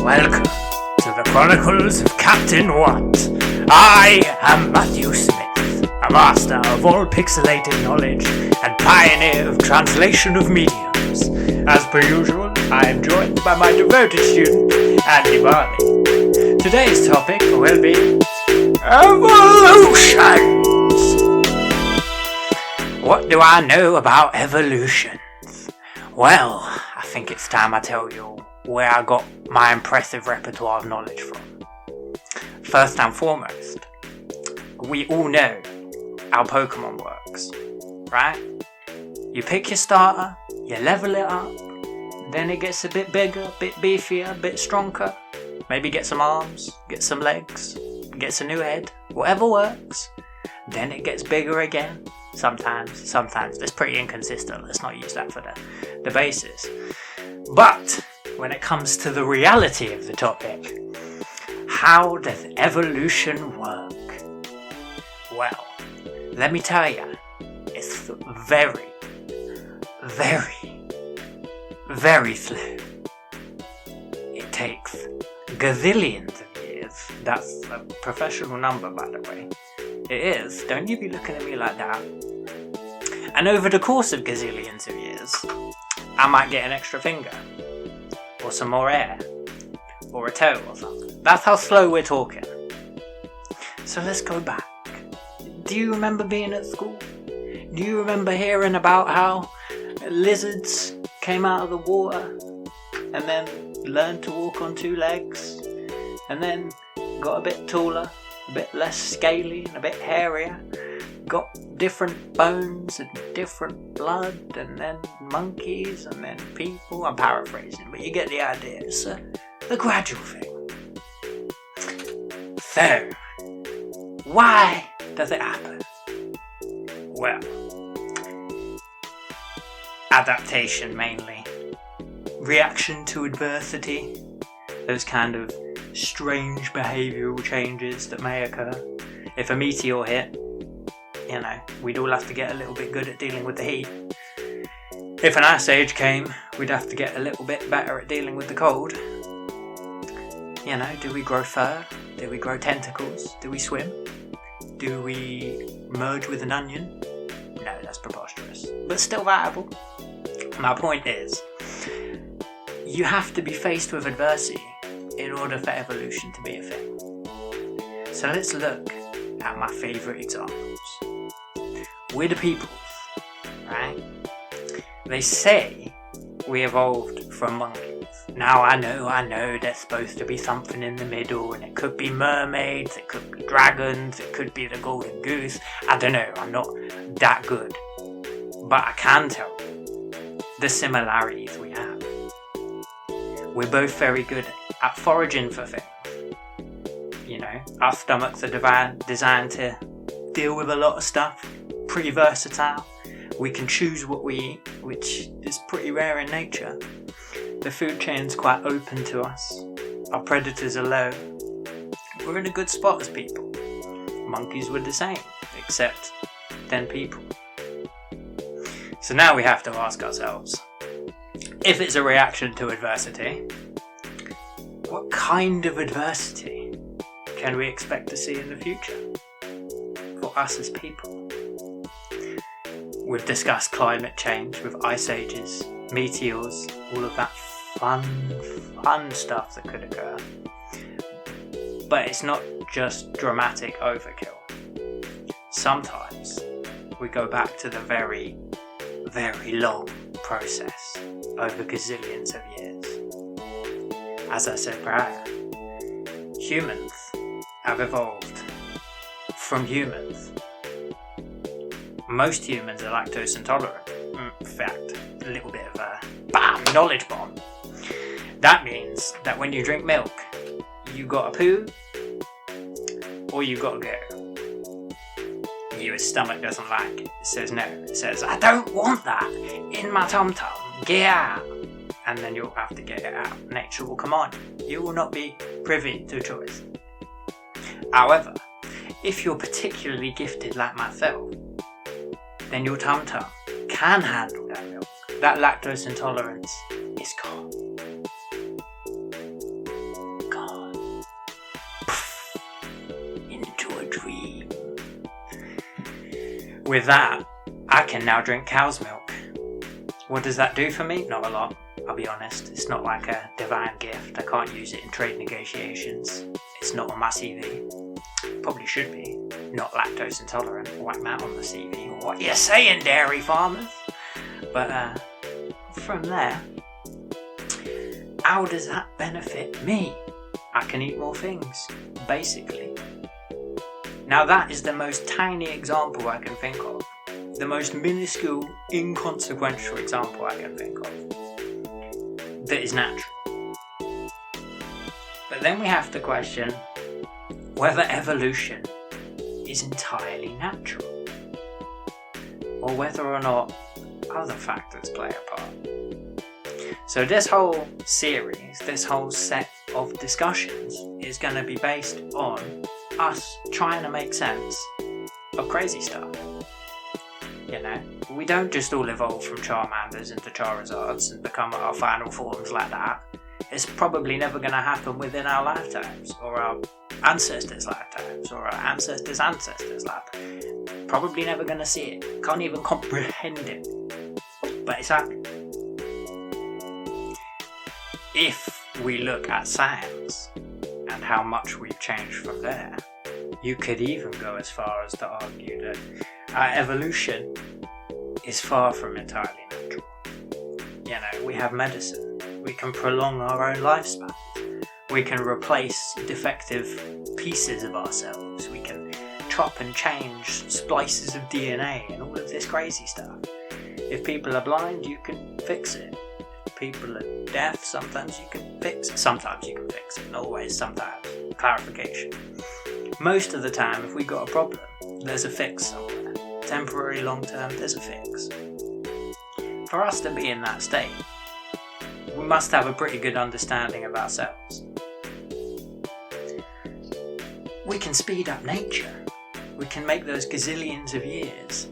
Welcome to the Chronicles of Captain What? I am Matthew Smith, a master of all pixelated knowledge and pioneer of translation of mediums. As per usual, I am joined by my devoted student, Andy Barley. Today's topic will be evolutions. What do I know about evolutions? Well, I think it's time I tell you where I got my impressive repertoire of knowledge from. First and foremost, we all know how Pokemon works, right? You pick your starter, you level it up, then it gets a bit bigger, a bit beefier, a bit stronger. Maybe get some arms, get some legs, gets a new head, whatever works. Then it gets bigger again. Sometimes. That's pretty inconsistent. Let's not use that for the basis. But when it comes to the reality of the topic, how does evolution work? Well, let me tell you, it's very, very, very slow. It takes gazillions of years. That's a professional number, by the way. It is. Don't you be looking at me like that. And over the course of gazillions of years, I might get an extra finger, or some more hair, or a toe or something. That's how slow we're talking. So let's go back. Do you remember being at school? Do you remember hearing about how lizards came out of the water and then learned to walk on two legs and then got a bit taller, a bit less scaly and a bit hairier, got different bones and different blood, and then monkeys and then people? I'm paraphrasing, but you get the idea. It's a gradual thing. So, why does it happen? Well, adaptation mainly. Reaction to adversity. Those kind of strange behavioural changes that may occur. If a meteor hit, we'd all have to get a little bit good at dealing with the heat. If an ice age came, we'd have to get a little bit better at dealing with the cold. Do we grow fur? Do we grow tentacles? Do we swim? Do we merge with an onion? No, that's preposterous. But still viable. My point is, you have to be faced with adversity in order for evolution to be a thing. So let's look at my favourite examples. We're the peoples, right? They say we evolved from monkeys. Now I know there's supposed to be something in the middle, and it could be mermaids, it could be dragons, it could be the golden goose. I don't know, I'm not that good. But I can tell you the similarities we have. We're both very good at foraging for things. Our stomachs are designed to deal with a lot of stuff. Pretty versatile. We can choose what we eat, which is pretty rare in nature. The food chain's quite open to us. Our predators are low. We're in a good spot as people. Monkeys were the same, except then people. So now we have to ask ourselves, if it's a reaction to adversity, what kind of adversity can we expect to see in the future for us as people? We've discussed climate change with ice ages, meteors, all of that fun stuff that could occur. But it's not just dramatic overkill. Sometimes we go back to the very, very long process over gazillions of years. As I said prior, humans have evolved from humans. Most humans are lactose intolerant. In fact, a little bit of a knowledge bomb. That means that when you drink milk, you gotta poo or you gotta go. Your stomach doesn't like it. It says no. It says, I don't want that in my tum-tum. Get out. And then you'll have to get it out. Nature will command you. You will not be privy to choice. However, if you're particularly gifted like myself, then your tum-tum can handle that milk. That lactose intolerance is gone. With that, I can now drink cow's milk. What does that do for me? Not a lot, I'll be honest. It's not like a divine gift. I can't use it in trade negotiations. It's not on my CV. Probably should be. Not lactose intolerant. Whack that on the CV. What you saying, dairy farmers? But from there, how does that benefit me? I can eat more things, basically. Now that is the most tiny example I can think of. The most minuscule, inconsequential example I can think of. That is natural. But then we have to question whether evolution is entirely natural. Or whether or not other factors play a part. So this whole series, this whole set of discussions is going to be based on us trying to make sense of crazy stuff. You know, we don't just all evolve from Charmanders into Charizards and become our final forms like that. It's probably never going to happen within our lifetimes, or our ancestors' lifetimes, or our ancestors' ancestors' lifetimes. Probably never going to see it. Can't even comprehend it. But it's happening. If we look at science and how much we've changed from there, you could even go as far as to argue that our evolution is far from entirely natural. You know, we have medicine. We can prolong our own lifespan. We can replace defective pieces of ourselves. We can chop and change splices of DNA and all of this crazy stuff. If people are blind, you can fix it. If people are deaf, sometimes you can fix it. Sometimes you can fix it. Not always, sometimes. Clarification. Most of the time, if we got a problem, there's a fix somewhere. Temporary, long term, there's a fix. For us to be in that state, we must have a pretty good understanding of ourselves. We can speed up nature. We can make those gazillions of years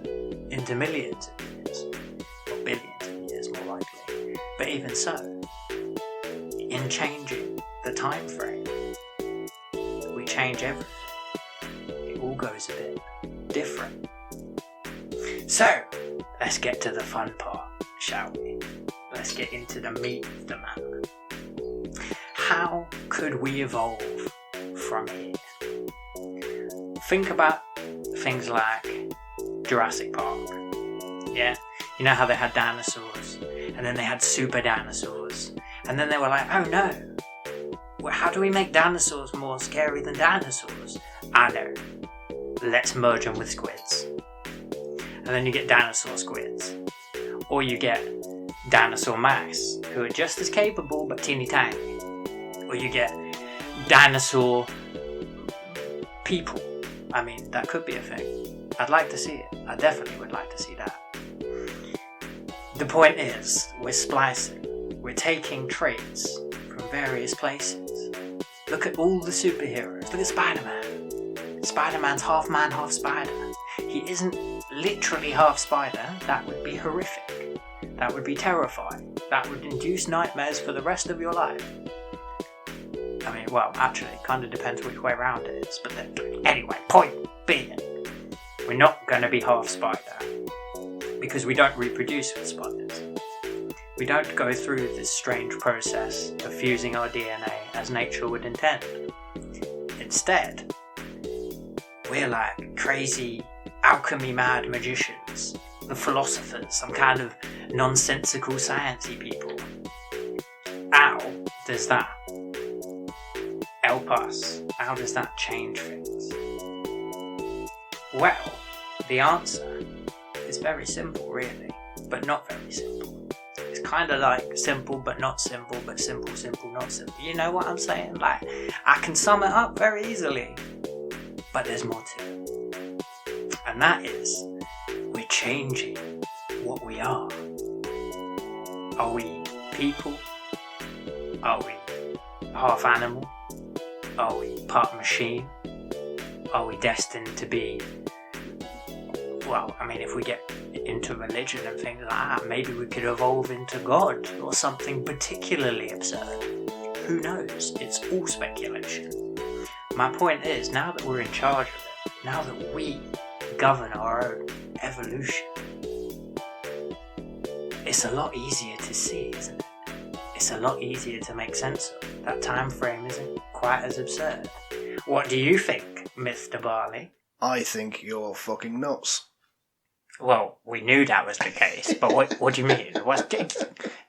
into millions of years. Or billions of years, more likely. But even so, in changing the time frame, we change everything. It all goes a bit different. So, let's get to the fun part, shall we? Let's get into the meat of the matter. How could we evolve from here? Think about things like Jurassic Park. Yeah? You know how they had dinosaurs, and then they had super dinosaurs, and then they were like, oh no, well, how do we make dinosaurs more scary than dinosaurs? I know. Let's merge them with squids. And then you get dinosaur squids. Or you get dinosaur mice, who are just as capable but teeny tiny. Or you get dinosaur people. I mean, that could be a thing. I'd like to see it. I definitely would like to see that. The point is, we're splicing. We're taking traits from various places. Look at all the superheroes. Look at Spider-Man. Spider-Man's half man, half spider. He isn't literally half spider. That would be horrific. That would be terrifying. That would induce nightmares for the rest of your life. I mean, well, actually, it kind of depends which way around it is. But then, anyway, point being, we're not going to be half spider. Because we don't reproduce with spiders. We don't go through this strange process of fusing our DNA as nature would intend. Instead, we're like crazy, alchemy-mad magicians, the philosophers, some kind of nonsensical sciencey people. How does that help us? How does that change things? Well, the answer is very simple, really, but not very simple. It's kind of like simple but not simple, but simple, simple, not simple. You know what I'm saying? Like, I can sum it up very easily, but there's more to it. And that is, we're changing what we are. Are we people? Are we half animal? Are we part machine? Are we destined to be, well, I mean, if we get into religion and things like that, maybe we could evolve into God or something particularly absurd. Who knows? It's all speculation. My point is, now that we're in charge of it, now that we govern our own evolution, it's a lot easier to see, isn't it? It's a lot easier to make sense of. That time frame isn't quite as absurd. What do you think, Mr. Barley? I think you're fucking nuts. Well, we knew that was the case, but what do you mean?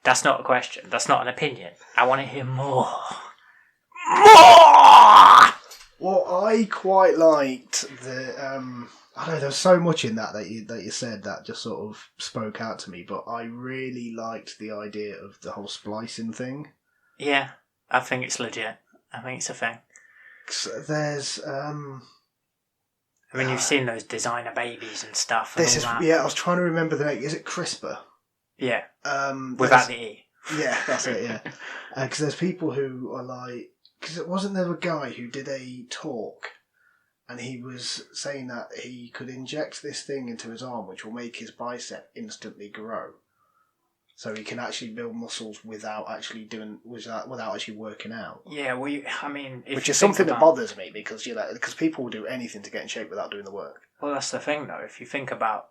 That's not a question. That's not an opinion. I want to hear more. More! Well, I quite liked the... I don't know, there was so much in that you said that just sort of spoke out to me, but I really liked the idea of the whole splicing thing. Yeah, I think it's legit. I think it's a thing. There's... I mean, you've seen those designer babies and stuff. And this is that. Yeah, I was trying to remember the name. Is it CRISPR? Yeah. Without the E. Yeah, that's it. Yeah, because there's people who are like, because wasn't there a guy who did a talk, and he was saying that he could inject this thing into his arm, which will make his bicep instantly grow, so he can actually build muscles without actually working out. Yeah, well, I mean, which is something that bothers me because people will do anything to get in shape without doing the work. Well, that's the thing, though. If you think about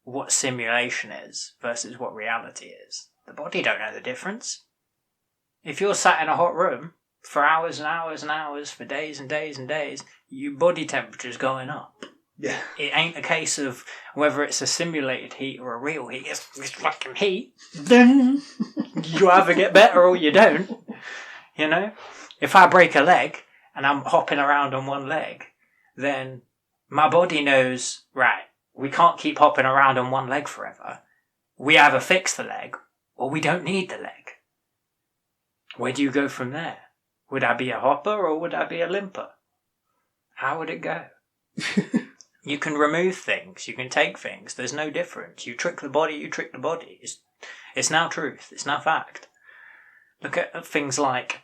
what simulation is versus what reality is, the body don't know the difference. If you're sat in a hot room for hours and hours and hours, for days and days and days, your body temperature's going up. Yeah. It ain't a case of whether it's a simulated heat or a real heat. It's fucking heat. Then you either get better or you don't. You know? If I break a leg and I'm hopping around on one leg, then my body knows, right, we can't keep hopping around on one leg forever. We either fix the leg or we don't need the leg. Where do you go from there? Would I be a hopper or would I be a limper? How would it go? You can remove things, you can take things, there's no difference. You trick the body, It's now truth, it's now fact. Look at things like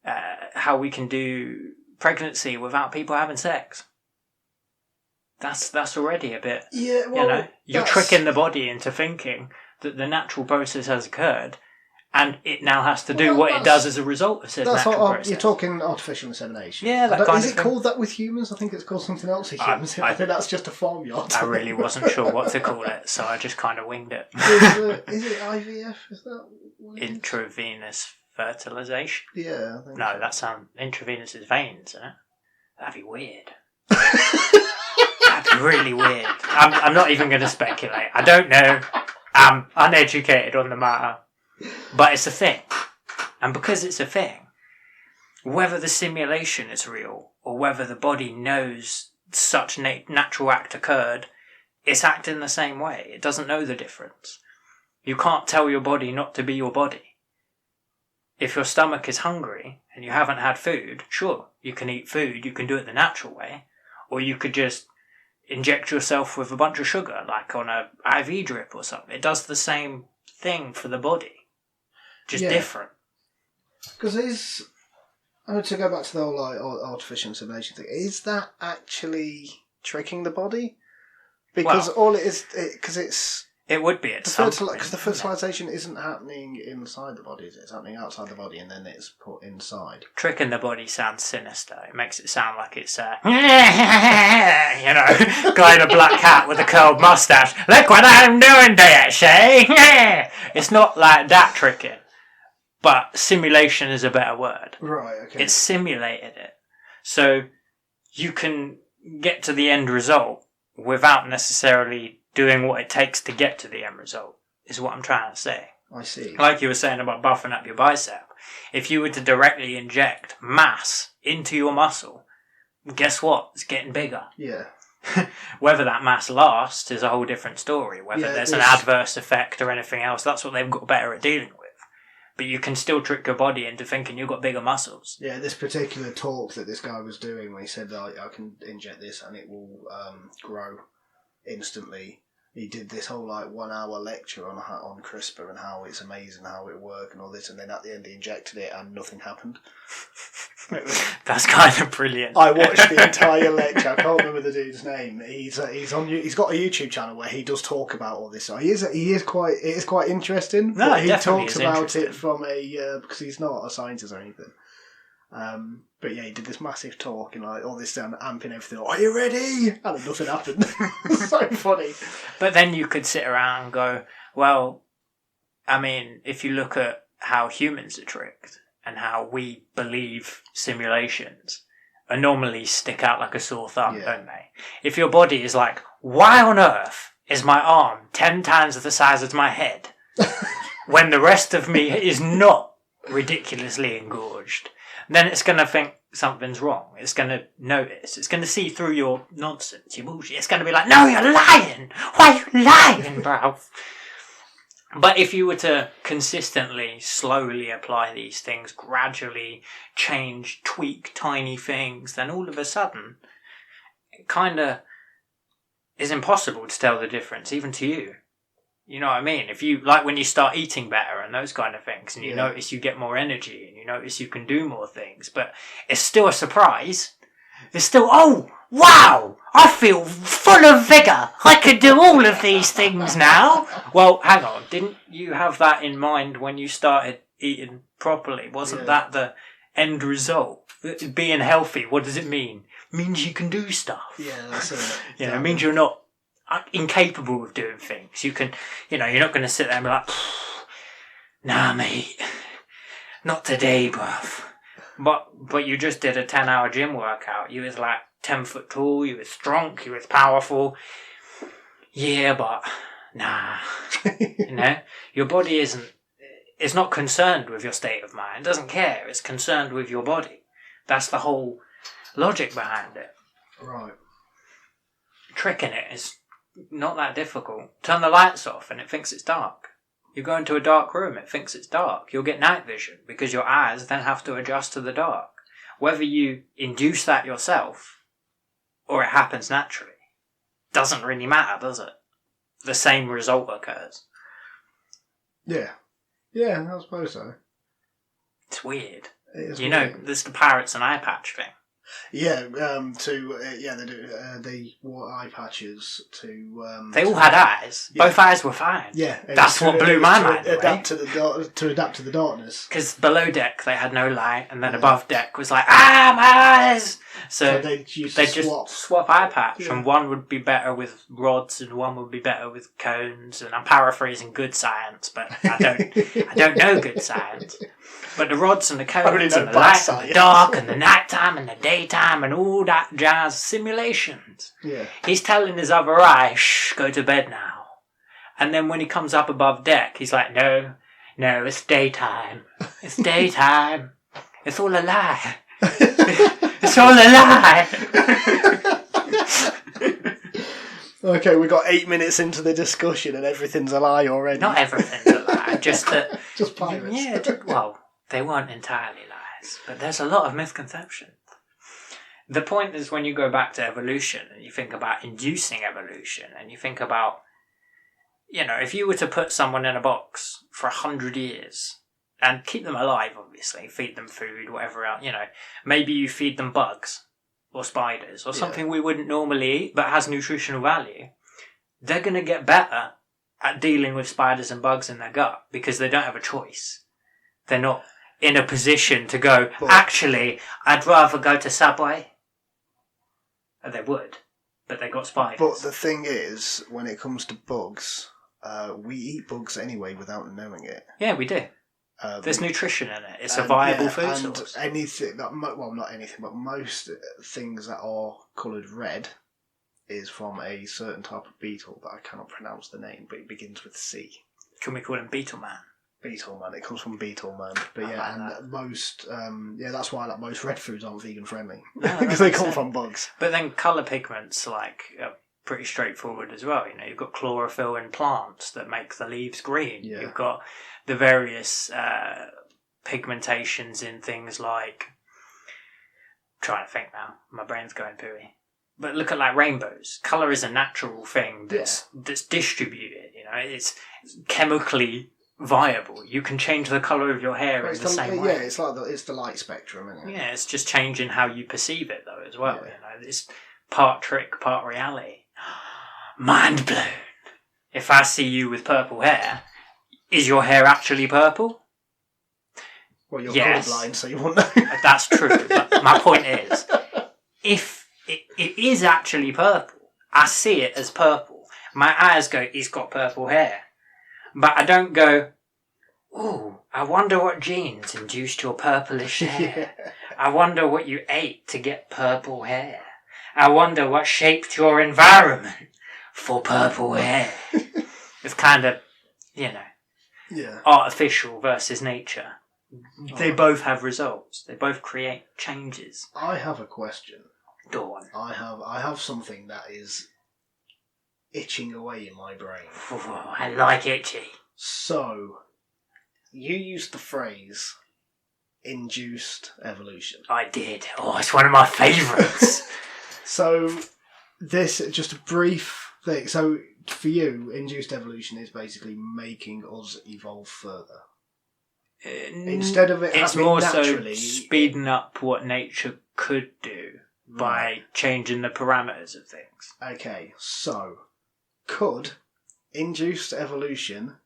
how we can do pregnancy without people having sex. That's already a bit, yeah, well, you're tricking the body into thinking that the natural process has occurred and it now has to do what it does as a result of said natural process. You're talking artificial insemination. Yeah, that kind of thing. Is it called that with humans? I think it's called something else with humans. I think that's just a farmyard. I really wasn't sure what to call it, so I just kind of winged it. Is it IVF? Is that what it is? Intravenous fertilization? Yeah, I think No, so. that sounds... Intravenous is veins, isn't it? That'd be weird. That'd be really weird. I'm not even going to speculate. I don't know. I'm uneducated on the matter. But it's a thing. And because it's a thing, whether the simulation is real or whether the body knows such natural act occurred, it's acting the same way. It doesn't know the difference. You can't tell your body not to be your body. If your stomach is hungry and you haven't had food, sure, you can eat food, you can do it the natural way, or you could just inject yourself with a bunch of sugar, like on a IV drip or something. It does the same thing for the body. Just different. Because to go back to the whole artificial insemination thing, is that actually tricking the body? Because all it is, because it would be at some point. Because the fertilisation isn't happening inside the body, is it? It's happening outside the body and then it's put inside. Tricking the body sounds sinister. It makes it sound like it's guy in a black hat with a curled moustache. Look what I'm doing, DSA! It's not like that tricking. But simulation is a better word. Right, okay. It's simulated it. So you can get to the end result without necessarily doing what it takes to get to the end result, is what I'm trying to say. I see. Like you were saying about buffing up your bicep. If you were to directly inject mass into your muscle, guess what? It's getting bigger. Yeah. Whether that mass lasts is a whole different story. Whether there's an adverse effect or anything else, that's what they've got better at dealing with. But you can still trick your body into thinking you've got bigger muscles. Yeah, this particular talk that this guy was doing, when he said that I can inject this and it will grow instantly. He did this whole 1 hour lecture on CRISPR and how it's amazing how it works and all this, and then at the end he injected it and nothing happened. That's kind of brilliant. I watched the entire lecture. I can't remember the dude's name. He's got a YouTube channel where he does talk about all this. So it is quite interesting. No, but he definitely talks is about it from because he's not a scientist or anything. But yeah, he did this massive talk and like all this amping everything. Are you ready? And then nothing happened. So funny. But then you could sit around and go, well, I mean, if you look at how humans are tricked and how we believe simulations are normally stick out like a sore thumb, don't they? If your body is like, why on earth is my arm 10 times the size of my head when the rest of me is not ridiculously engorged, then it's going to think something's wrong. It's going to notice. It's going to see through your nonsense, your bullshit. It's going to be like, no, you're lying. Why are you lying, bro? But if you were to consistently, slowly apply these things, gradually change, tweak tiny things, then all of a sudden, it kind of is impossible to tell the difference, even to you. You know what I mean? If you, like when you start eating better and those kind of things, and you notice you get more energy, and you notice you can do more things, but it's still a surprise. It's still, oh, wow, I feel full of vigour. I could do all of these things now. Well, hang on, didn't you have that in mind when you started eating properly? Wasn't that the end result? Being healthy, what does it mean? It means you can do stuff. Yeah, that's it. It means you're not incapable of doing things. You can, you're not going to sit there and be like, nah, mate, not today, bruv. But you just did a 10-hour gym workout. You was like 10 foot tall, you was strong, you was powerful. Yeah, but nah. Your body it's not concerned with your state of mind. It doesn't care. It's concerned with your body. That's the whole logic behind it. Right. Tricking it is not that difficult. Turn the lights off and it thinks it's dark. You go into a dark room, it thinks it's dark. You'll get night vision because your eyes then have to adjust to the dark. Whether you induce that yourself or it happens naturally, doesn't really matter, does it? The same result occurs. Yeah. Yeah, I suppose so. It's weird. It is weird. There's the parrots and eye patch thing. Yeah, they do. They wore eye patches to. They all had eyes. Yeah. Both eyes were fine. Yeah, that's what blew my mind away. To adapt to the darkness. Because below deck they had no light, and then above deck was like, my eyes. So they just swap eye patch, and one would be better with rods, and one would be better with cones. And I'm paraphrasing good science, but I don't know good science. But the rods and the cones and the light and the dark and the nighttime and the daytime and all that jazz, simulations. Yeah. He's telling his other eye, shh, go to bed now. And then when he comes up above deck, he's like, no, it's daytime. It's daytime. It's all a lie. It's all a lie. Okay, we got 8 minutes into the discussion and everything's a lie already. Not everything's a lie, just that... Just pirates. Yeah, well, they weren't entirely lies, but there's a lot of misconceptions. The point is when you go back to evolution and you think about inducing evolution and you think about, if you were to put someone in a box for 100 years and keep them alive, obviously, feed them food, whatever else, maybe you feed them bugs or spiders or something we wouldn't normally eat but has nutritional value, they're going to get better at dealing with spiders and bugs in their gut because they don't have a choice. They're not in a position to go, actually, I'd rather go to Subway. And they would, but they got spiders. But the thing is, when it comes to bugs, we eat bugs anyway without knowing it. Yeah, we do. There's nutrition in it. It's a viable food source. Anything not anything, but most things that are coloured red is from a certain type of beetle that I cannot pronounce the name, but it begins with C. Can we call him Beetle Man? Beetle Man. It comes from Beetle Man. But most, that's why most red foods aren't vegan friendly because they come from bugs. But then colour pigments are pretty straightforward as well. You've got chlorophyll in plants that make the leaves green. Yeah. You've got the various pigmentations in things like. I'm trying to think now. My brain's going pooey. But look at rainbows. Colour is a natural thing that's distributed. It's chemically viable. You can change the colour of your hair in the same way. Yeah, it's like it's the light spectrum, isn't it? Yeah, it's just changing how you perceive it though as well. Yeah. It's part trick, part reality. Mind blown. If I see you with purple hair, is your hair actually purple? Well, you're Yes. colourblind, so you won't know. That's true. But my point is, if it is actually purple, I see it as purple. My eyes go, he's got purple hair. But I don't go, ooh, I wonder what genes induced your purplish hair. Yeah. I wonder what you ate to get purple hair. I wonder what shaped your environment for purple hair. It's kind of, Yeah. artificial versus nature. They both have results. They both create changes. I have a question. Go on. I have something that is itching away in my brain. Oh, I like itchy. So, you used the phrase induced evolution. I did. Oh, it's one of my favourites. So, this, just a brief thing. So, for you, induced evolution is basically making us evolve further. Instead of it it's happening more naturally, so speeding up what nature could do by changing the parameters of things. Okay, so could induced evolution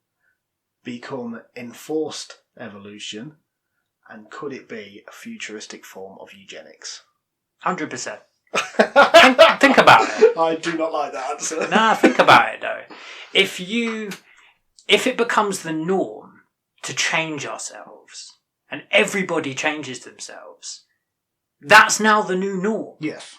become enforced evolution, and could it be a futuristic form of eugenics? 100%. Think about it. I do not like that answer. Nah, think about it though. If it becomes the norm to change ourselves, and everybody changes themselves, that's now the new norm. Yes.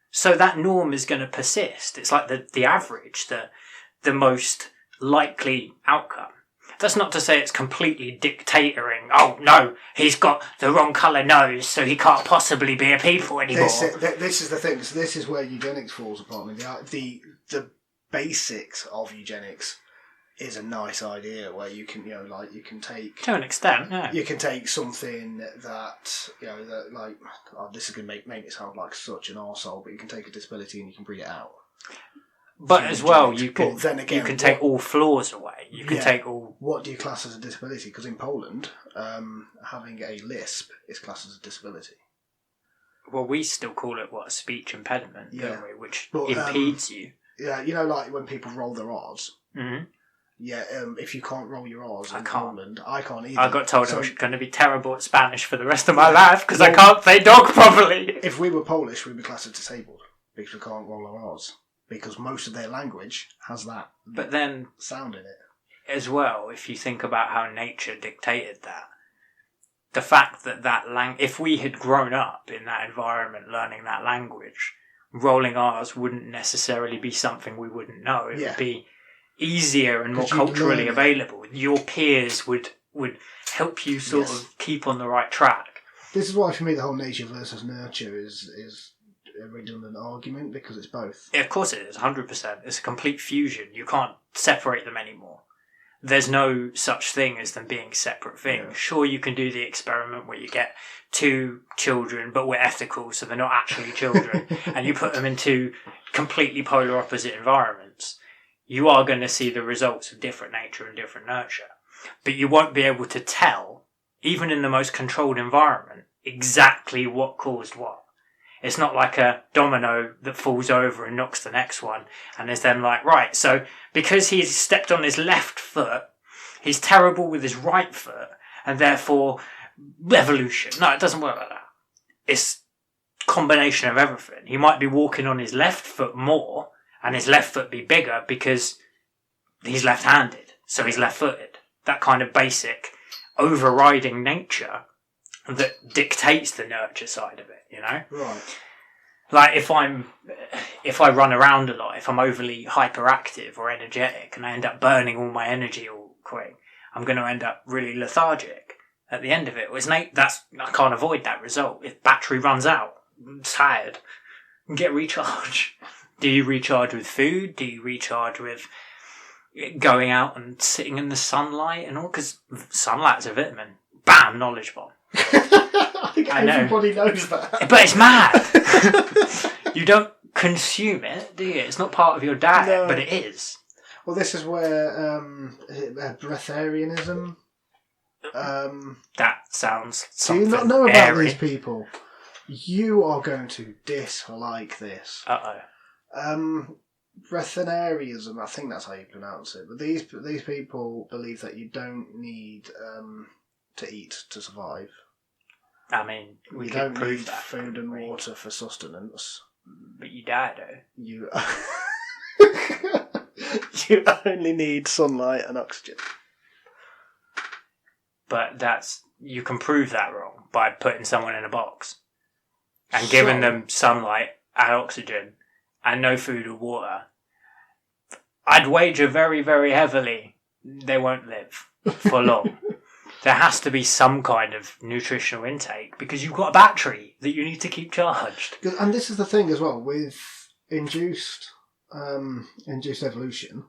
So that norm is going to persist. It's like the average, the most likely outcome. That's not to say it's completely dictatoring. Oh no, he's got the wrong colour nose, so he can't possibly be a people anymore. This is the thing. So this is where eugenics falls apart. The basics of eugenics is a nice idea where you can, you can take, to an extent, yeah. You can take something that, this is going to make it sound like such an arsehole, but you can take a disability and you can breed it out. But as well, you can, then again, you can take all flaws away. You can take all... What do you class as a disability? Because in Poland, having a lisp is classed as a disability. Well, we still call it, a speech impediment, don't we? Which but, impedes you. Yeah, like when people roll their R's. Mm-hmm. Yeah, if you can't roll your R's in can't. Poland, I can't either. I got told I was going to be terrible at Spanish for the rest of my life because I can't say dog properly. If we were Polish, we'd be classed as disabled because we can't roll our R's. Because most of their language has that but then sound in it. As well, if you think about how nature dictated that, the fact that if we had grown up in that environment learning that language, rolling R's wouldn't necessarily be something we wouldn't know. It would be easier and more culturally available. Your peers would help you sort of keep on the right track. This is why for me the whole nature versus nurture is a redundant argument, because it's both. Yeah, of course it is, 100%. It's a complete fusion. You can't separate them anymore. There's no such thing as them being separate things. Yeah. Sure, you can do the experiment where you get two children, but we're ethical, so they're not actually children, and you put them into completely polar opposite environments. You are going to see the results of different nature and different nurture. But you won't be able to tell, even in the most controlled environment, exactly what caused what. It's not like a domino that falls over and knocks the next one, and is then like, right, so because he's stepped on his left foot, he's terrible with his right foot, and therefore evolution. No, it doesn't work like that. It's a combination of everything. He might be walking on his left foot more, and his left foot be bigger because he's left-handed, so he's left-footed. That kind of basic overriding nature that dictates the nurture side of it, Right. Like if I run around a lot, if I'm overly hyperactive or energetic and I end up burning all my energy all quick, I'm going to end up really lethargic at the end of it. I can't avoid that result. If battery runs out, I'm tired. Get recharge. Do you recharge with food? Do you recharge with going out and sitting in the sunlight and all? Because sunlight's a vitamin. Bam, knowledge bomb. I think everybody knows that. But it's mad. You don't consume it, do you? It's not part of your diet, but it is. Well, this is where breatharianism. That sounds something. Do you not know about airy. these people? You are going to dislike this. Breatharianism, I think that's how you pronounce it. But these people believe that you don't need to eat to survive. I mean, we You could don't prove need that. food and water for sustenance. But you die, though. You you only need sunlight and oxygen. But you can prove that wrong by putting someone in a box and giving them sunlight and oxygen and no food or water. I'd wager very, very heavily they won't live for long. There has to be some kind of nutritional intake because you've got a battery that you need to keep charged. And this is the thing as well with induced evolution,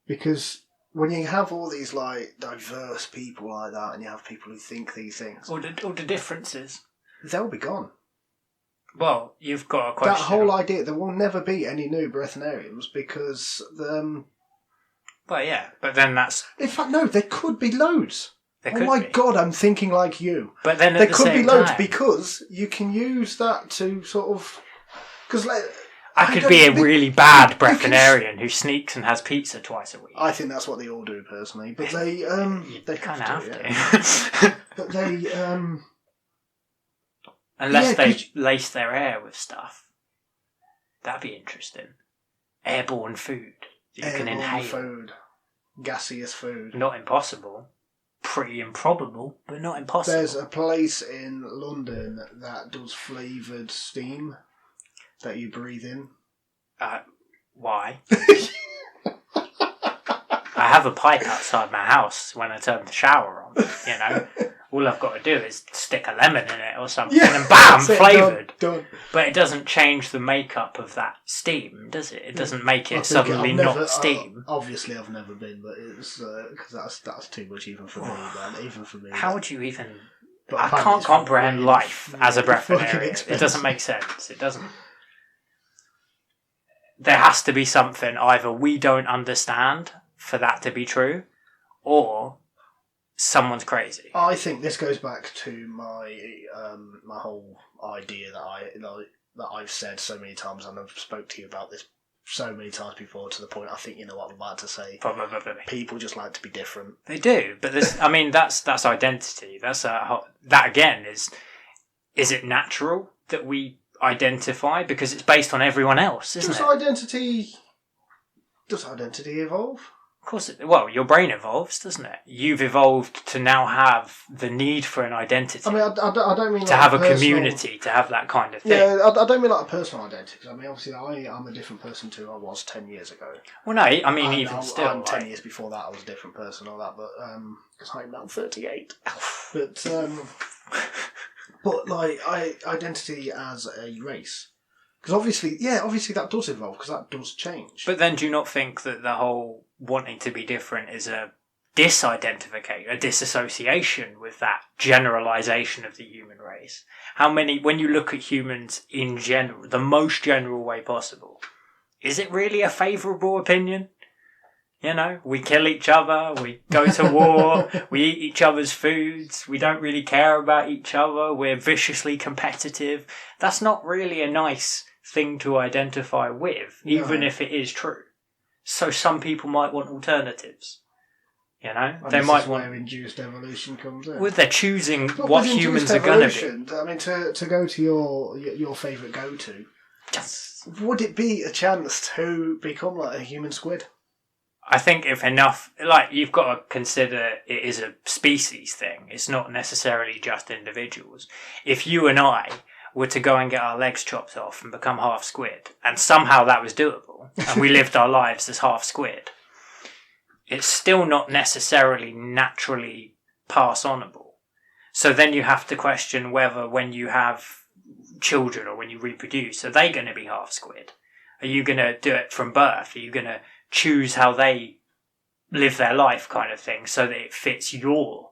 because when you have all these like diverse people like that, and you have people who think these things, All the differences. they'll be gone. Well, you've got a question. That whole idea, there will never be any new breatharians because Well, yeah, but then that's... In fact, no, there could be loads. There Oh could my be. God, I'm thinking like you. But then at There the could same be loads time, because you can use that to sort of... Because I could be a really bad breatharian who sneaks and has pizza twice a week. I think that's what they all do, personally. But they kind of have to. Yeah. But they Unless Yeah, they lace their air with stuff. That'd be interesting. Airborne food that you can inhale. food, gaseous food. Not impossible. Pretty improbable, but not impossible. There's a place in London that does flavoured steam that you breathe in. Why? I have a pipe outside my house when I turn the shower on, you know. All I've got to do is stick a lemon in it or something and bam, flavoured. Done. But it doesn't change the makeup of that steam, does it? It doesn't make it suddenly not steam. Obviously, I've never been, but it's because that's too much even for me, man. Even for me. How would you even... But I apparently can't it's comprehend really life as a fucking breatharian. expensive. It doesn't make sense. It doesn't... There has to be something either we don't understand for that to be true, or someone's crazy. I think this goes back to my my whole idea that I've said so many times, and I've spoke to you about this so many times before, to the point I think you know what I'm about to say. Probably. People just like to be different. They do, but this, I mean, that's identity. That again is it natural that we identify because it's based on everyone else, isn't it? Does identity evolve? Of course, well, your brain evolves, doesn't it? You've evolved to now have the need for an identity. I mean, I don't mean to like have a personal, community, to have that kind of thing. Yeah, I don't mean like a personal identity. I mean, obviously, I'm a different person to who I was 10 years ago. Well, no, I mean, even still. I'm 10 years before that, I was a different person, all that, but because I'm now 38. But like, identity as a race. Because obviously that does evolve, because that does change. But then do you not think that the whole wanting to be different is a disidentification, a disassociation with that generalisation of the human race? When you look at humans in general, the most general way possible, is it really a favourable opinion? You know, we kill each other, we go to war, we eat each other's foods, we don't really care about each other, we're viciously competitive. That's not really a nice thing to identify with, even if it is true. So some people might want alternatives. You know, and they this might is want. Where induced evolution comes in. Well, they're choosing But what with humans induced are going to evolution, be. I mean, to go to your favourite go-to, Yes. would it be a chance to become like a human squid? I think if enough, like, you've got to consider it is a species thing. It's not necessarily just individuals. If you and I were to go and get our legs chopped off and become half squid, and somehow that was doable, and we lived our lives as half squid, it's still not necessarily naturally pass-onable. So then you have to question whether when you have children or when you reproduce, are they going to be half squid? Are you going to do it from birth? Are you going to choose how they live their life kind of thing so that it fits your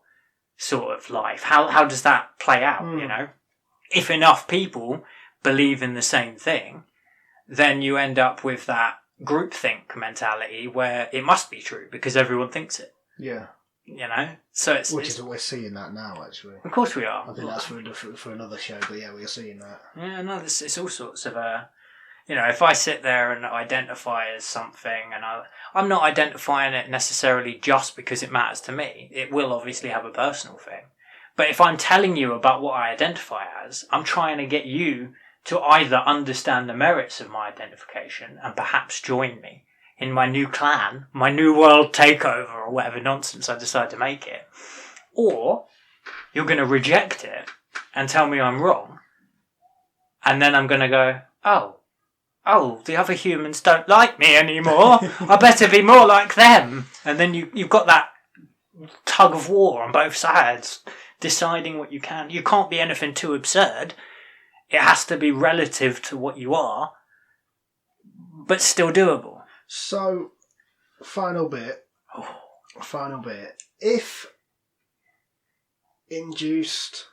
sort of life? How does that play out, you know? If enough people believe in the same thing, then you end up with that groupthink mentality where it must be true because everyone thinks it. Yeah. You know? So we're seeing that now, actually. Of course we are. I think that's for another show, but yeah, we're seeing that. Yeah, no, it's all sorts of You know, if I sit there and identify as something, and I'm not identifying it necessarily just because it matters to me. It will obviously have a personal thing. But if I'm telling you about what I identify as, I'm trying to get you to either understand the merits of my identification and perhaps join me in my new clan, my new world takeover, or whatever nonsense I decide to make it. Or you're going to reject it and tell me I'm wrong. And then I'm going to go, oh, the other humans don't like me anymore. I better be more like them. And then you've got that tug of war on both sides, deciding what you can. You can't be anything too absurd. It has to be relative to what you are, but still doable. So, final bit. If induced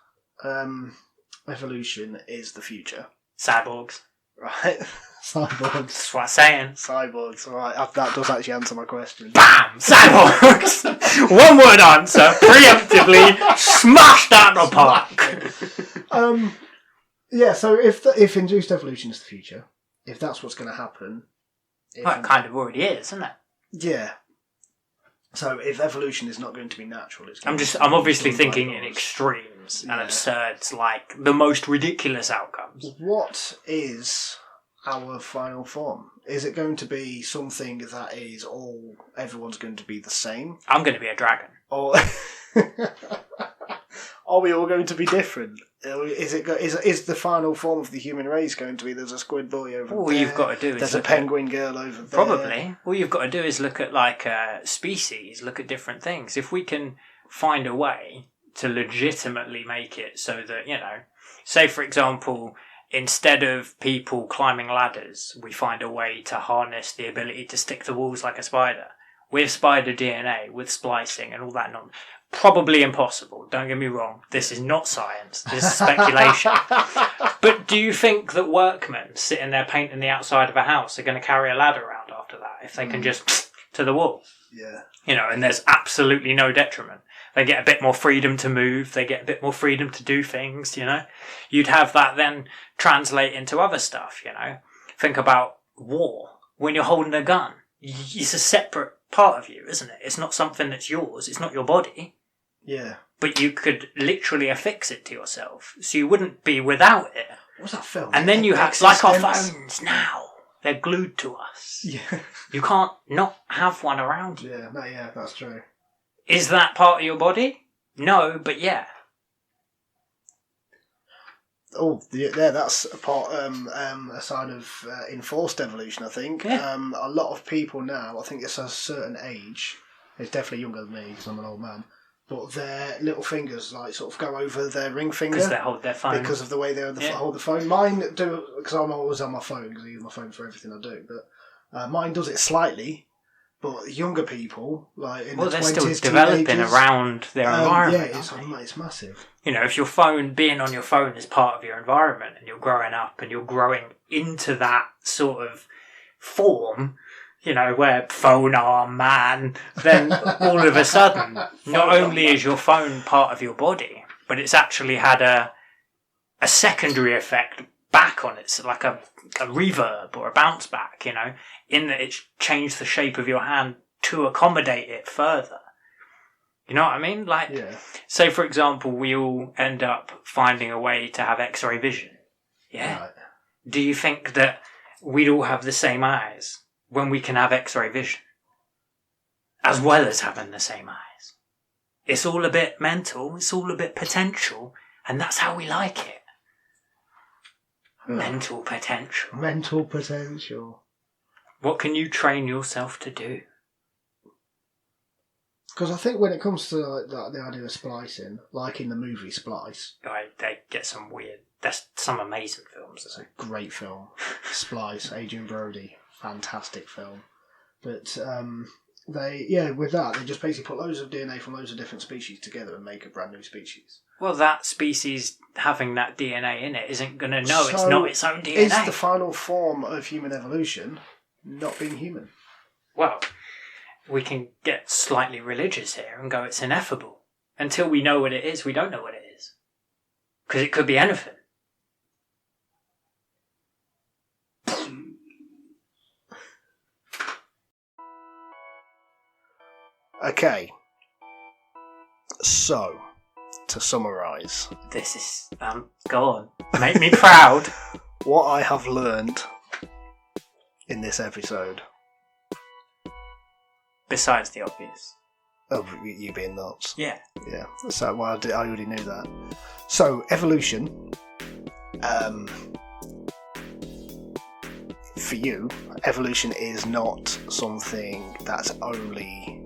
evolution is the future. Cyborgs. Right? Cyborgs. That's what I'm saying. Cyborgs, right. That does actually answer my question. Bam! Cyborgs! One word answer, preemptively smashed out of the park. Yeah, so if induced evolution is the future, if that's what's going to happen... Well, it kind of already is, isn't it? Yeah. So if evolution is not going to be natural, it's going I'm obviously thinking in extremes and absurds, like the most ridiculous outcomes. What is our final form? Is it going to be something that is everyone's going to be the same? I'm going to be a dragon. Or are we all going to be different? Is the final form of the human race going to be there's a squid boy over there? All you've got to do is there's a penguin girl over there. Probably. All you've got to do is look at species, look at different things. If we can find a way to legitimately make it so that, say for example, instead of people climbing ladders, we find a way to harness the ability to stick to walls like a spider. With spider DNA, with splicing and all that nonsense. Probably impossible, don't get me wrong. This is not science, this is speculation. But do you think that workmen sitting there painting the outside of a house are going to carry a ladder around after that if they can just to the wall? Yeah. And there's absolutely no detriment. They get a bit more freedom to move, they get a bit more freedom to do things, You'd have that then translate into other stuff, Think about war. When you're holding a gun, it's a separate part of you, isn't it? It's not something that's yours, it's not your body. Yeah. But you could literally affix it to yourself, so you wouldn't be without it. What's that film? And then you have, like our phones now, they're glued to us. Yeah. You can't not have one around you. Yeah, that's true. Is that part of your body? No, but yeah. Oh, yeah, that's a part, a sign of enforced evolution, I think. Yeah. A lot of people now, I think it's a certain age, it's definitely younger than me because I'm an old man, but their little fingers sort of go over their ring finger. Because they hold their phone. Because of the way they hold the phone. Mine do, because I'm always on my phone, because I use my phone for everything I do, but mine does it slightly. But younger people, in the 20s, they're still developing around their environment. Yeah, it's massive. If your phone, being on your phone is part of your environment and you're growing up and you're growing into that sort of form, where phone arm man, then all of a sudden, not only is your phone part of your body, but it's actually had a secondary effect back on it. So like a reverb or a bounce back, in that it's changed the shape of your hand to accommodate it further. You know what I mean? Say for example, we all end up finding a way to have X-ray vision. Yeah. Right. Do you think that we'd all have the same eyes when we can have X-ray vision? As well as having the same eyes. It's all a bit mental, it's all a bit potential, and that's how we like it. Mental potential. Mental potential. What can you train yourself to do? Because I think when it comes to the idea of splicing, like in the movie Splice, they get some weird. There's some amazing films. It's a great film. Splice, Adrian Brody, fantastic film. But with that they just basically put loads of DNA from loads of different species together and make a brand new species. Well, that species having that DNA in it isn't going to know it's not its own DNA. Is the final form of human evolution not being human? Well, we can get slightly religious here and go it's ineffable. Until we know what it is, we don't know what it is. Because it could be anything. Okay. So, to summarise. This is... go on. Make me proud. What I have learned in this episode. Besides the obvious. Oh, you being nuts. Yeah. Yeah. So, well, I already knew that. So, evolution. For you, evolution is not something that's only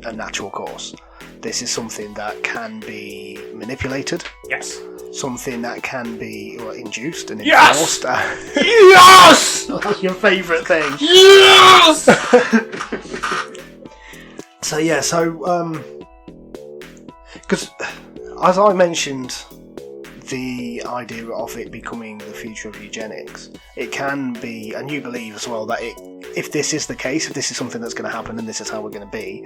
a natural course. This is something that can be manipulated. Yes. Something that can be induced and Yes! enforced. Yes! That's your favourite thing. Yes! So yeah, because as I mentioned, the idea of it becoming the future of eugenics, it can be, and you believe as well, that if this is the case, if this is something that's going to happen and this is how we're going to be,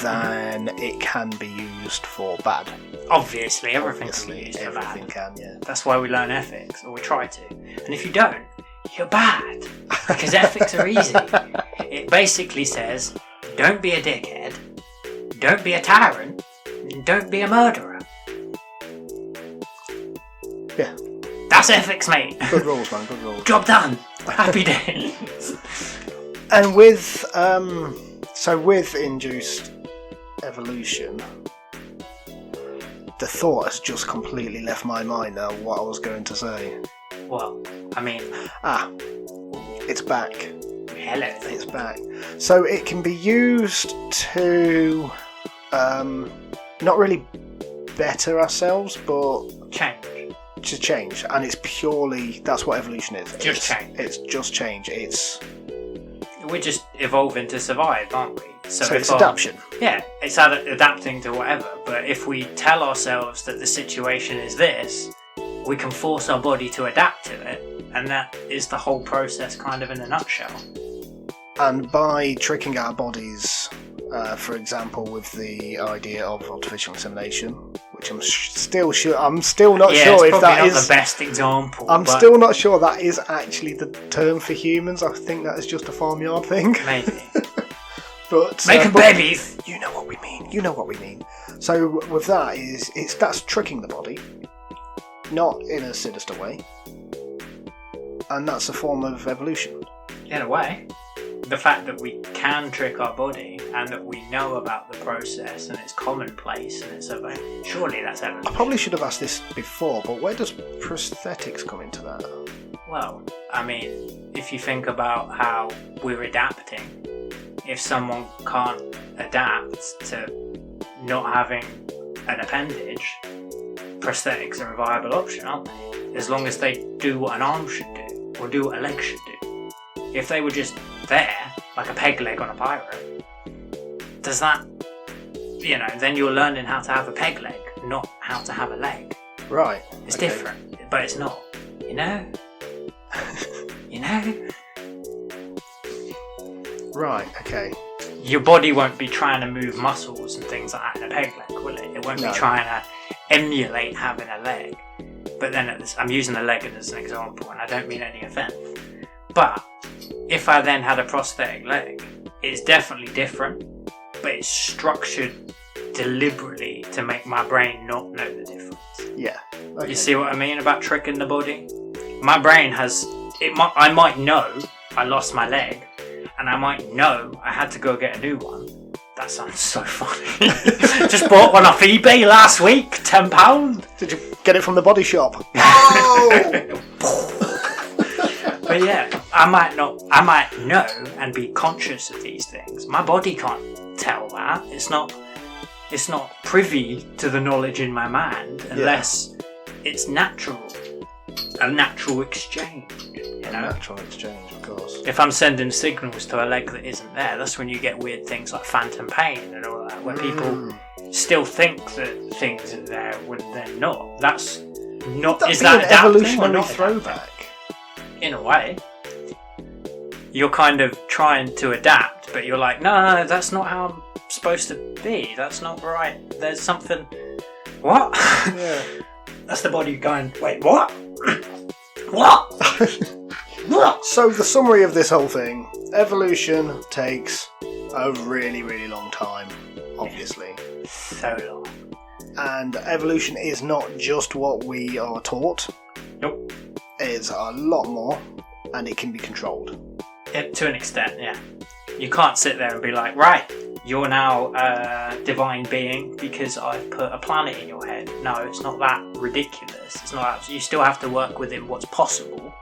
then it can be used for bad. Obviously, everything can be used for bad. Everything can, yeah. That's why we learn ethics, or we try to. And if you don't, you're bad. Because ethics are easy. It basically says, don't be a dickhead, don't be a tyrant, and don't be a murderer. Yeah. That's ethics, mate. Good rules, man, good rules. Job done. Happy days. And with induced evolution, the thought has just completely left my mind now what I was going to say. Well, I mean... it's back. Hello. It's back. So it can be used to not really better ourselves, but... change. And it's purely... That's what evolution is. Change. It's just change. We're just evolving to survive, aren't we? So it's adaptation. Yeah, it's adapting to whatever. But if we tell ourselves that the situation is this, we can force our body to adapt to it. And that is the whole process kind of in a nutshell. And by tricking our bodies, for example, with the idea of artificial insemination, which I'm still not sure if that is the best example. I'm still not sure that is actually the term for humans. I think that is just a farmyard thing. Maybe. But making babies. You know what we mean. So with that that's tricking the body, not in a sinister way, and that's a form of evolution. In a way. The fact that we can trick our body and that we know about the process and it's commonplace and it's surely that's evolution. I probably should have asked this before, but where does prosthetics come into that? Well, I mean, if you think about how we're adapting, if someone can't adapt to not having an appendage, prosthetics are a viable option, aren't they? As long as they do what an arm should do or do what a leg should do. If they were just there, like a peg leg on a pirate, does that, then you're learning how to have a peg leg, not how to have a leg. Right. It's different, but it's not, you know? Right, okay. Your body won't be trying to move muscles and things like that in a peg leg, will it? It won't be trying to emulate having a leg. But then I'm using the leg as an example, and I don't mean any offence. But if I then had a prosthetic leg, it's definitely different, but it's structured deliberately to make my brain not know the difference. Yeah. Okay. You see what I mean about tricking the body? My brain I might know I lost my leg, and I might know I had to go get a new one. That sounds so funny. Just bought one off eBay last week, £10. Did you get it from the body shop? Oh! But yeah, I might know and be conscious of these things. My body can't tell that. It's not privy to the knowledge in my mind unless it's natural. A natural exchange, A natural exchange, of course. If I'm sending signals to a leg that isn't there, that's when you get weird things like phantom pain and all that, where people still think that things are there when they're not. That's not. Would is that that be an adapting or evolutionary not throwback? In a way, you're kind of trying to adapt, but you're like, no, that's not how I'm supposed to be. That's not right. There's something. What? Yeah. That's the body going, wait, what? What? What? So the summary of this whole thing: evolution takes a really, really long time, obviously. So long. And evolution is not just what we are taught. Nope. It's a lot more, and it can be controlled. To an extent, yeah. You can't sit there and be like, right, you're now a divine being because I've put a planet in your head. No, it's not that ridiculous. It's not that. You still have to work within what's possible.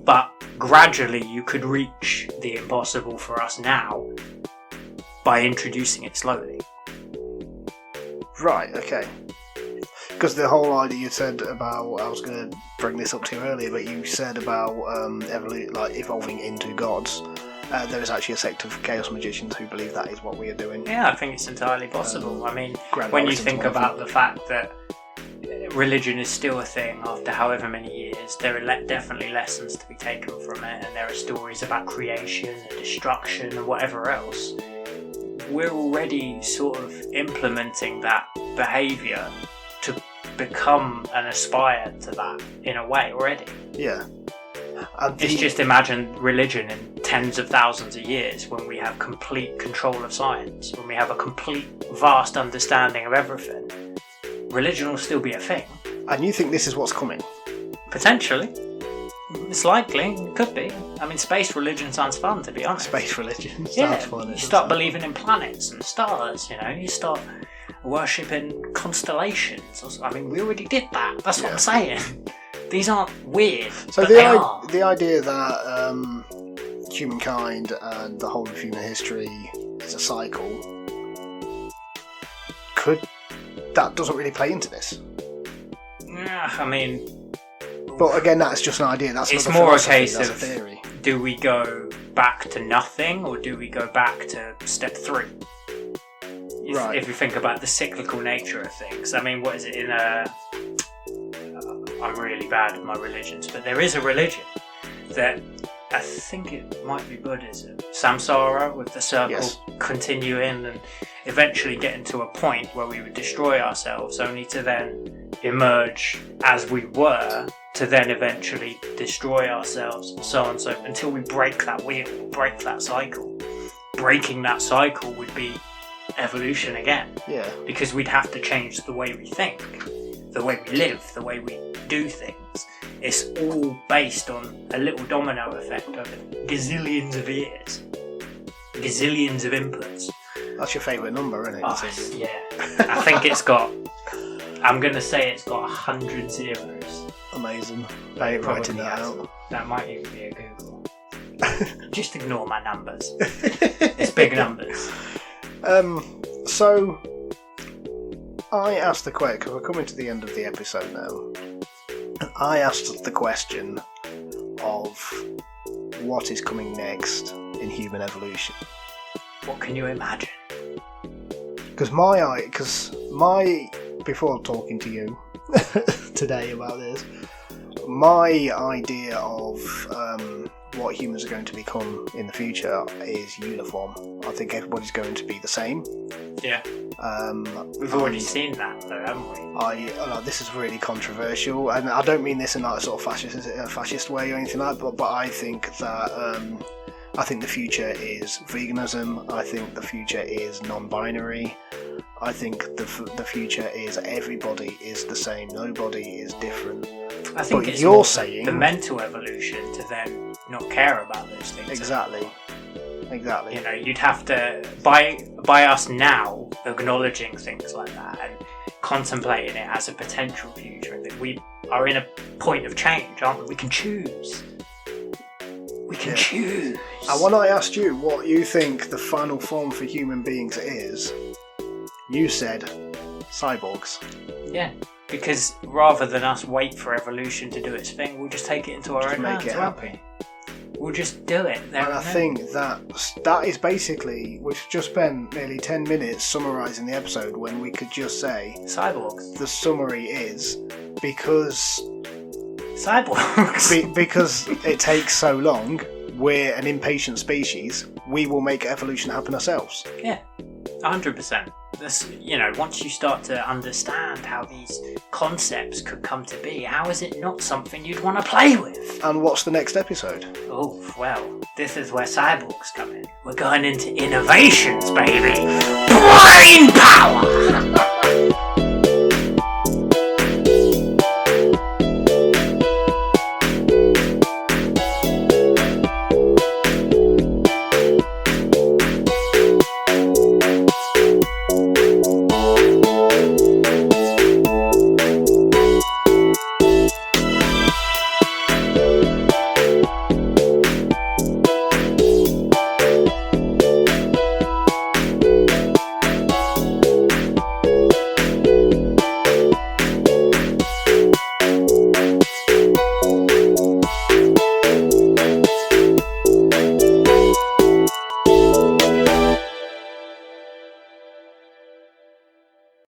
But gradually you could reach the impossible for us now by introducing it slowly. Right, okay. Because the whole idea you said about, I was going to bring this up to you earlier, but you said about evolving into gods. There is actually a sect of chaos magicians who believe that is what we are doing. Yeah, I think it's entirely possible. I mean, when you think about the fact that religion is still a thing after however many years, there are definitely lessons to be taken from it, and there are stories about creation and destruction and whatever else. We're already sort of implementing that behaviour to become and aspire to that in a way already. Yeah. It's just imagine religion in tens of thousands of years when we have complete control of science, when we have a complete vast understanding of everything. Religion will still be a thing. And you think this is what's coming? Potentially. It's likely. It could be. I mean, space religion sounds fun, to be honest. Space religion sounds fun. You start believing in planets and stars, you know. You start worshipping constellations. I mean, we already did that. That's what I'm saying. These aren't weird. So the idea that humankind and the whole of human history is a cycle, that doesn't really play into this. Yeah, I mean, but again, that's just an idea. It's more a case of theory. Do we go back to nothing or do we go back to step 3? Right. If you think about the cyclical nature of things. I mean, what is it in I'm really bad with my religions, but there is a religion that I think it might be Buddhism. Samsara, with the circle continuing and eventually getting to a point where we would destroy ourselves, only to then emerge as we were, to then eventually destroy ourselves, and so on and so forth, until we break that wheel, break that cycle. Breaking that cycle would be evolution again. Yeah. Because we'd have to change the way we think, the way we live, the way we do things. It's all based on a little domino effect over gazillions of years, gazillions of inputs. That's your favourite number, isn't it? Oh, yeah. I think I'm going to say it's got 100 zeros. Amazing. Writing that out. That might even be a Google. Just ignore my numbers. It's big numbers. So I asked the question, because we're coming to the end of the episode now. I asked the question of what is coming next in human evolution. What can you imagine? Because before talking to you today about this, my idea of what humans are going to become in the future is uniform. I think everybody's going to be the same. Yeah. We've already seen that, though, haven't we? This is really controversial, and I don't mean this in like a sort of fascist way or anything like that. But I think that I think the future is veganism. I think the future is non-binary. I think the future is everybody is the same. Nobody is different. I think it's you're saying the mental evolution to then not care about those things. Exactly. You know, you'd have to by us now acknowledging things like that and contemplating it as a potential future, that we are in a point of change, aren't we? We can choose. We can choose. And when I asked you what you think the final form for human beings is, you said cyborgs. Yeah, because rather than us wait for evolution to do its thing, we'll just take it into our own hands, won't we? We'll just do it. And I think that is basically, we've just spent nearly 10 minutes summarising the episode when we could just say cyborgs. The summary is because cyborgs. Because it takes so long, we're an impatient species, we will make evolution happen ourselves. Yeah. 100%. This, once you start to understand how these concepts could come to be, how is it not something you'd want to play with? And what's the next episode? Oh, well, this is where cyborgs come in. We're going into innovations, baby.